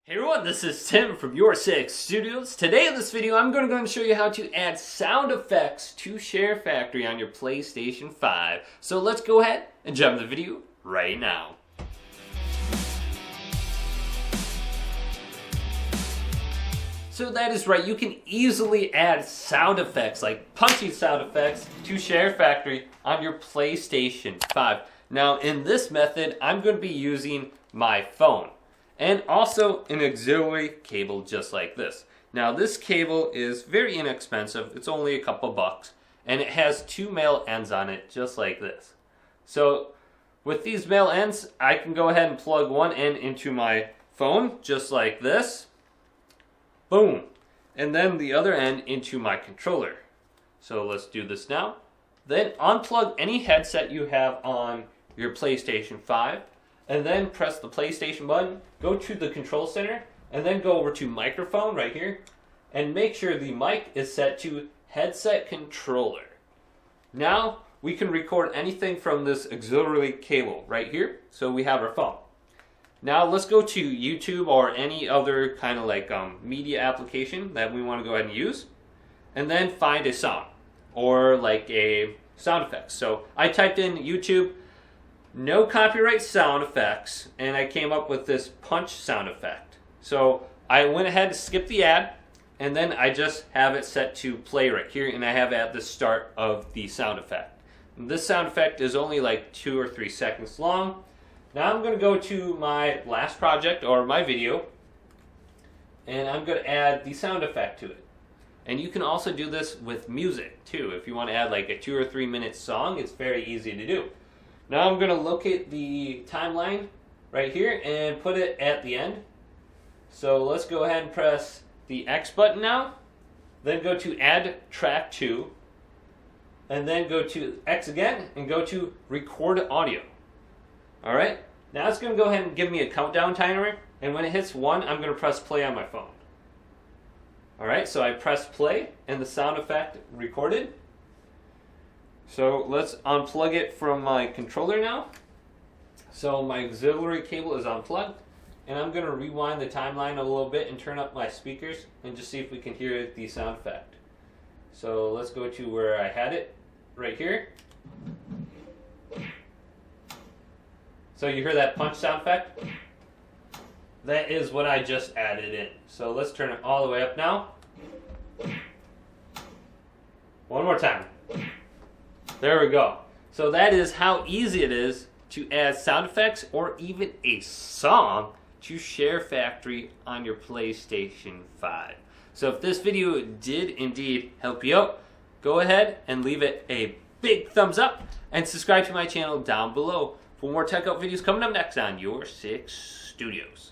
Hey everyone, this is Tim from YourSixStudios. Today in this video, I'm going to show you how to add sound effects to Sharefactory on your PlayStation 5. So let's go ahead and jump into the video right now. So that is right, you can easily add sound effects, like punching sound effects, to Sharefactory on your PlayStation 5. Now in this method, I'm going to be using my phone. And also an auxiliary cable just like this. Now this cable is very inexpensive, it's only a couple bucks, and it has two male ends on it just like this. So with these male ends, I can go ahead and plug one end into my phone just like this. Boom. And then the other end into my controller. So let's do this now. Then unplug any headset you have on your PlayStation 5. And then press the PlayStation button, go to the control center, and then go over to microphone right here, and make sure the mic is set to headset controller. Now we can record anything from this auxiliary cable right here, so we have our phone. Now let's go to YouTube or any other kind of like media application that we want to go ahead and use, and then find a song or like a sound effect. So I typed in YouTube, no copyright sound effects, and I came up with this punch sound effect. So I went ahead and skipped the ad, and then I just have it set to play right here, and I have it at the start of the sound effect. And this sound effect is only like 2 or 3 seconds long. Now I'm going to go to my last project, or my video, and I'm going to add the sound effect to it. And you can also do this with music too. If you want to add like a 2 or 3 minute song, it's very easy to do. Now I'm going to locate the timeline right here and put it at the end. So let's go ahead and press the X button now. Then go to Add Track 2. And then go to X again and go to Record Audio. Alright, now it's going to go ahead and give me a countdown timer. And when it hits 1, I'm going to press play on my phone. Alright, so I press play and the sound effect recorded. So let's unplug it from my controller now. So my auxiliary cable is unplugged, and I'm going to rewind the timeline a little bit and turn up my speakers and just see if we can hear the sound effect. So let's go to where I had it, right here. So you hear that punch sound effect? That is what I just added in. So let's turn it all the way up now. One more time. There we go. So that is how easy it is to add sound effects or even a song to Sharefactory on your PlayStation 5. So if this video did indeed help you out, go ahead and leave it a big thumbs up and subscribe to my channel down below for more tech out videos coming up next on YourSixStudios.